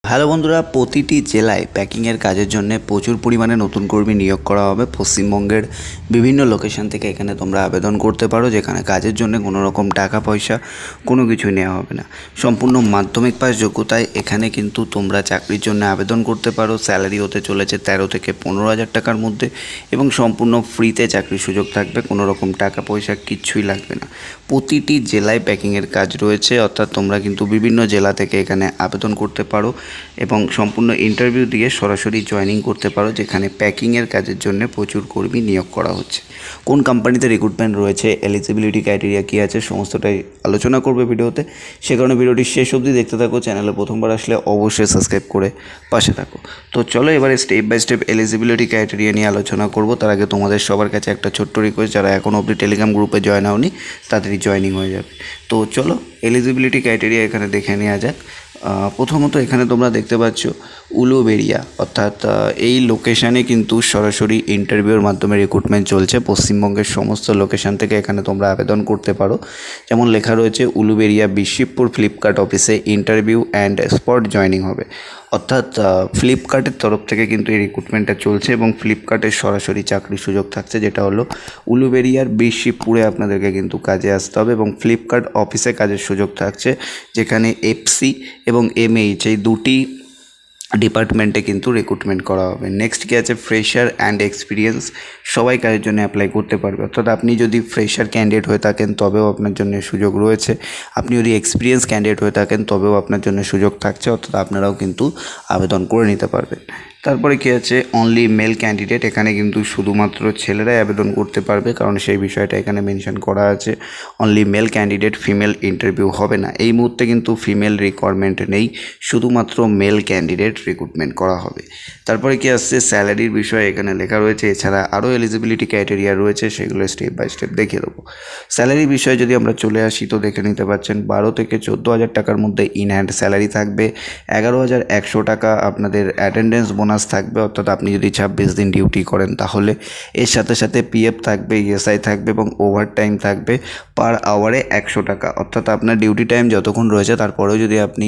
Hello বন্ধুরা, প্রতিটি জেলায় প্যাকিংয়ের কাজের জন্য প্রচুর পরিমাণে নতুন কর্মী নিয়োগ করা হবে। পশ্চিমবঙ্গের বিভিন্ন লোকেশন থেকে এখানে তোমরা আবেদন করতে পারো, যেখানে কাজের জন্য কোনো রকম টাকা পয়সা কোনো কিছুই নেওয়া হবে না। সম্পূর্ণ মাধ্যমিক পাস যোগ্যতায় এখানে কিন্তু তোমরা চাকরির জন্য আবেদন করতে পারো। স্যালারি হতে চলেছে 13 থেকে 15,000 টাকার মধ্যে এবং সম্পূর্ণ ফ্রিতে চাকরির সুযোগ থাকবে। কোনো রকম টাকা পয়সা কিচ্ছুই লাগবে না। প্রতিটি জেলায় প্যাকিংয়ের কাজ রয়েছে, অর্থাৎ তোমরা কিন্তু বিভিন্ন জেলা থেকে এখানে আবেদন করতে পারো এবং সম্পূর্ণ ইন্টারভিউ দিয়ে সরাসরি জয়েনিং করতে পারো, যেখানে প্যাকিংয়ের কাজের জন্য প্রচুর কর্মী নিয়োগ করা হচ্ছে। কোন কোম্পানিতে রিক্রুটমেন্ট রয়েছে, এলিজিবিলিটি ক্রাইটেরিয়া কী আছে, সমস্তটাই আলোচনা করবে ভিডিওতে। সে কারণে ভিডিওটি শেষ অবধি দেখতে থাকো। চ্যানেলে প্রথমবার আসলে অবশ্যই সাবস্ক্রাইব করে পাশে থাকো। তো চলো এবারে step by step eligibility criteria নিয়ে আলোচনা করব। তার আগে তোমাদের সবার কাছে একটা ছোট্ট রিকোয়েস্ট, যারা এখনও অবধি টেলিগ্রাম গ্রুপে জয়েন হওনি তাড়াতাড়ি জয়েনিং হয়ে যাবে। তো চলো এলিজিবিলিটি ক্রাইটেরিয়া এখানে দেখে নেওয়া যাক। প্রথমত এখানে তোমরা দেখতে পাচ্ছ উলুবেড়িয়া, অর্থাৎ এই লোকেশানে কিন্তু সরাসরি ইন্টারভিউর মাধ্যমে রিক্রুটমেন্ট চলছে। পশ্চিমবঙ্গের সমস্ত লোকেশান থেকে এখানে তোমরা আবেদন করতে পারো। যেমন লেখা রয়েছে উলুবেড়িয়া বিশিবপুর ফ্লিপকার্ট অফিসে ইন্টারভিউ অ্যান্ড স্পট জয়েনিং হবে। অর্থাৎ ফ্লিপকার্টের তরফ থেকে কিন্তু এই রিক্রুটমেন্টটা চলছে এবং ফ্লিপকার্টের সরাসরি চাকরির সুযোগ থাকছে, যেটা হলো উলুবেড়িয়ার বিশিবপুরে আপনাদেরকে কিন্তু কাজে আসতে হবে এবং ফ্লিপকার্ট অফিসে কাজের সুযোগ থাকছে, যেখানে এফসি এবং এমএইচ এই দুটি ডিপার্টমেন্টে কিন্তু রিক্রুটমেন্ট করা হবে। নেক্সট কি আছে, ফ্রেশার অ্যান্ড এক্সপিরিয়েন্স সবাই কাজের জন্য অ্যাপ্লাই করতে পারবে। অর্থাৎ আপনি যদি ফ্রেশার ক্যান্ডিডেট হয়ে থাকেন তবেও আপনার জন্য সুযোগ রয়েছে, আপনি যদি এক্সপিরিয়েন্স ক্যান্ডিডেট হয়ে থাকেন তবেও আপনার জন্য সুযোগ থাকছে, অর্থাৎ আপনারাও কিন্তু আবেদন করে নিতে পারবেন। তারপরে কী আছে, অনলি মেল ক্যান্ডিডেট, এখানে কিন্তু শুধুমাত্র ছেলেরাই আবেদন করতে পারবে, কারণ সেই বিষয়টা এখানে মেনশন করা আছে। Only male candidate, female interview হবে না। এই মুহূর্তে কিন্তু ফিমেল রিকোয়ারমেন্ট নেই, শুধুমাত্র মেল ক্যান্ডিডেট রিক্রুটমেন্ট করা হবে। তারপরে কি আসছে, স্যালারির বিষয়ে এখানে লেখা রয়েছে। এছাড়া আরও এলিজিবিলিটি ক্রাইটেরিয়া রয়েছে, সেগুলো স্টেপ বাই স্টেপ দেখিয়ে দেবো। স্যালারির বিষয়ে যদি আমরা চলে আসি তো দেখে নিতে পাচ্ছেন 12 থেকে 14,000 টাকার মধ্যে ইন হ্যান্ড স্যালারি থাকবে। 11,100 টাকা আপনাদের অ্যাটেন্ডেন্স বোনাস থাকবে, অর্থাৎ আপনি যদি 26 দিন ডিউটি করেন তাহলে। এর সাথে সাথে পিএফ থাকবে, ইএসআই থাকবে এবং ওভার টাইম থাকবে পার আওয়ারে 100 টাকা। অর্থাৎ আপনার ডিউটি টাইম যতক্ষণ রয়েছে তারপরেও যদি আপনি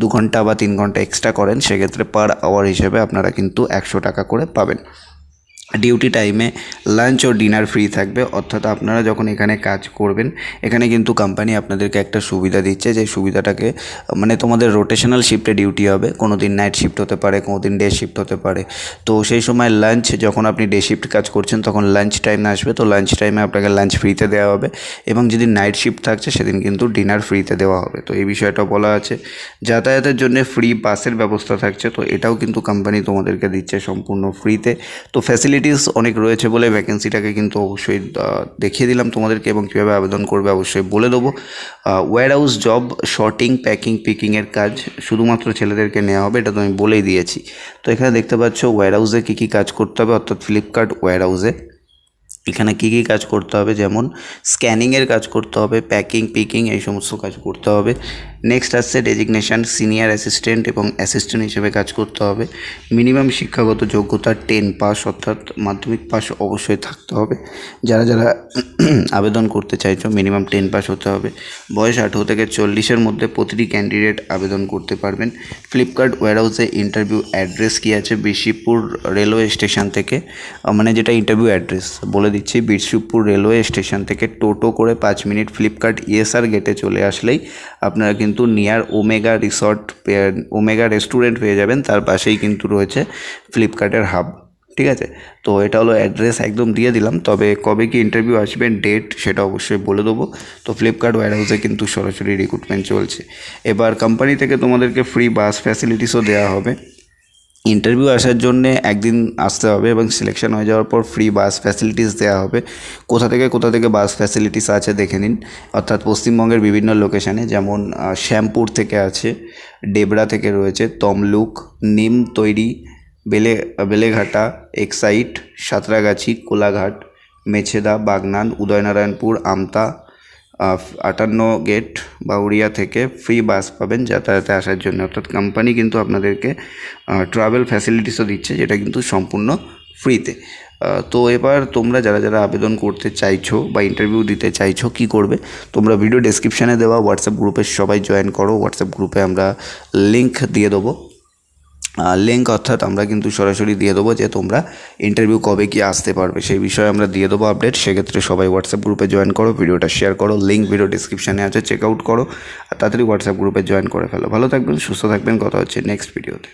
2 ঘন্টা বা 3 ঘন্টা এক্সট্রা করেন, সেক্ষেত্রে পার আওয়ার হিসেবে আপনারা কিন্তু 100 টাকা করে পাবেন। ডিউটি টাইমে লাঞ্চ ও ডিনার ফ্রি থাকবে। অর্থাৎ আপনারা যখন এখানে কাজ করবেন, এখানে কিন্তু কোম্পানি আপনাদেরকে একটা সুবিধা দিচ্ছে, যে সুবিধাটাকে মানে তোমাদের রোটেশনাল শিফটে ডিউটি হবে। কোনো দিন নাইট শিফট হতে পারে, কোনো দিন ডে শিফট হতে পারে। তো সেই সময় লাঞ্চ, যখন আপনি ডে শিফট কাজ করছেন তখন লাঞ্চ টাইম আসবে, তো লাঞ্চ টাইমে আপনাকে লাঞ্চ ফ্রিতে দেওয়া হবে এবং যদি নাইট শিফট থাকছে সেদিন কিন্তু ডিনার ফ্রিতে দেওয়া হবে। তো এই বিষয়টা বলা আছে। যাতায়াতের জন্য ফ্রি বাসের ব্যবস্থা থাকছে, তো এটাও কিন্তু কোম্পানি তোমাদেরকে দিচ্ছে সম্পূর্ণ ফ্রিতে। তো ফ্যাসিলিটিস অনেক রয়েছে বলে ভ্যাকেন্সিটাকে কিন্তু অবশ্যই দেখিয়ে দিলাম তোমাদেরকে, এবং কীভাবে আবেদন করবে অবশ্যই বলে দেবো। Warehouse job, sorting, packing, পিকিংয়ের কাজ শুধুমাত্র ছেলেদেরকে নেওয়া হবে, এটা তো আমি বলেই দিয়েছি। তো এখানে দেখতে পাচ্ছ ওয়্যার হাউসে কী কী কাজ করতে হবে, অর্থাৎ ফ্লিপকার্ট ওয়্যার হাউসে এখানে কী কী কাজ করতে হবে, যেমন স্ক্যানিংয়ের কাজ করতে হবে, প্যাকিং, পিকিং এই সমস্ত কাজ করতে হবে। নেক্সট আসছে ডেজিগনেশান, সিনিয়র অ্যাসিস্ট্যান্ট এবং অ্যাসিস্ট্যান্ট হিসেবে কাজ করতে হবে। মিনিমাম শিক্ষাগত যোগ্যতা 10 পাস, অর্থাৎ মাধ্যমিক পাস অবশ্যই থাকতে হবে। যারা যারা আবেদন করতে চাইছো মিনিমাম 10 পাস হতে হবে। বয়স 18 থেকে 40-এর মধ্যে প্রতিটি ক্যান্ডিডেট আবেদন করতে পারবেন। ফ্লিপকার্ট ওয়্যারহাউসে ইন্টারভিউ অ্যাড্রেস কী আছে, বিশিবপুর রেলওয়ে স্টেশন থেকে, মানে যেটা ইন্টারভিউ অ্যাড্রেস বলে দিচ্ছি, বিশিবপুর রেলওয়ে স্টেশন থেকে টোটো করে 5 মিনিট ফ্লিপকার্ট ইএসআর গেটে চলে আসলেই আপনারা কিন্তু near omega resort, omega restaurant পেয়ে যাবেন। তার পাশেই কিন্তু রয়েছে ফ্লিপকার্টের হাব। ঠিক আছে, তো এটা হলো অ্যাড্রেস, একদম দিয়ে দিলাম। তবে কবে কি ইন্টারভিউ আসবে, ডেট, সেটা অবশ্যই বলে দেবো। তো ফ্লিপকার্ট ওয়্যারহাউসে কিন্তু সরাসরি রিক্রুটমেন্ট চলছে। এবার কোম্পানি থেকে তোমাদেরকে ফ্রি বাস ফ্যাসিলিটিসও দেওয়া হবে। ইন্টারভিউ আসার জন্যে একদিন আসতে হবে এবং সিলেকশন হয়ে যাওয়ার পর ফ্রি বাস ফ্যাসিলিটিস দেওয়া হবে। কোথা থেকে বাস ফ্যাসিলিটিস আছে দেখে নিন। অর্থাৎ পশ্চিমবঙ্গের বিভিন্ন লোকেশানে, যেমন শ্যামপুর থেকে আছে, ডেবরা থেকে রয়েছে, তমলুক, নিম তৈরি, বেলেঘাটা, এক্সাইট, সাঁতরাগাছি, কোলাঘাট, মেছেদা, বাগনান, উদয়নারায়ণপুর, আমতা, 58 গেট, বাউরিয়া থেকে ফ্রি বাস পাবেন যাতায়াতে আসার জন্য। অর্থাৎ কোম্পানি কিন্তু আপনাদেরকে ট্রাভেল ফ্যাসিলিটিসও দিচ্ছে, যেটা কিন্তু সম্পূর্ণ ফ্রিতে। তো এবার তোমরা যারা যারা আবেদন করতে চাইছো বা ইন্টারভিউ দিতে চাইছো কী করবে, তোমরা ভিডিও ডেসক্রিপশানে দেওয়া হোয়াটসঅ্যাপ গ্রুপে সবাই জয়েন করো। হোয়াটসঅ্যাপ গ্রুপে আমরা লিঙ্ক দিয়ে দেবো, লিঙ্ক অর্থাৎ আমরা কিন্তু সরাসরি দিয়ে দেবো যে তোমরা ইন্টারভিউ কবে কি আসতে পারবে সেই বিষয়ে আমরা দিয়ে দেবো আপডেট। সেক্ষেত্রে সবাই হোয়াটসঅ্যাপ গ্রুপে জয়েন করো, ভিডিওটা শেয়ার করো, লিঙ্ক ভিডিও ডিসক্রিপশানে আছে, চেক আউট করো আর তাড়াতাড়ি হোয়াটসঅ্যাপ গ্রুপে জয়েন করে ফেলো। ভালো থাকবেন, সুস্থ থাকবেন, কথা হচ্ছে নেক্সট ভিডিওতে।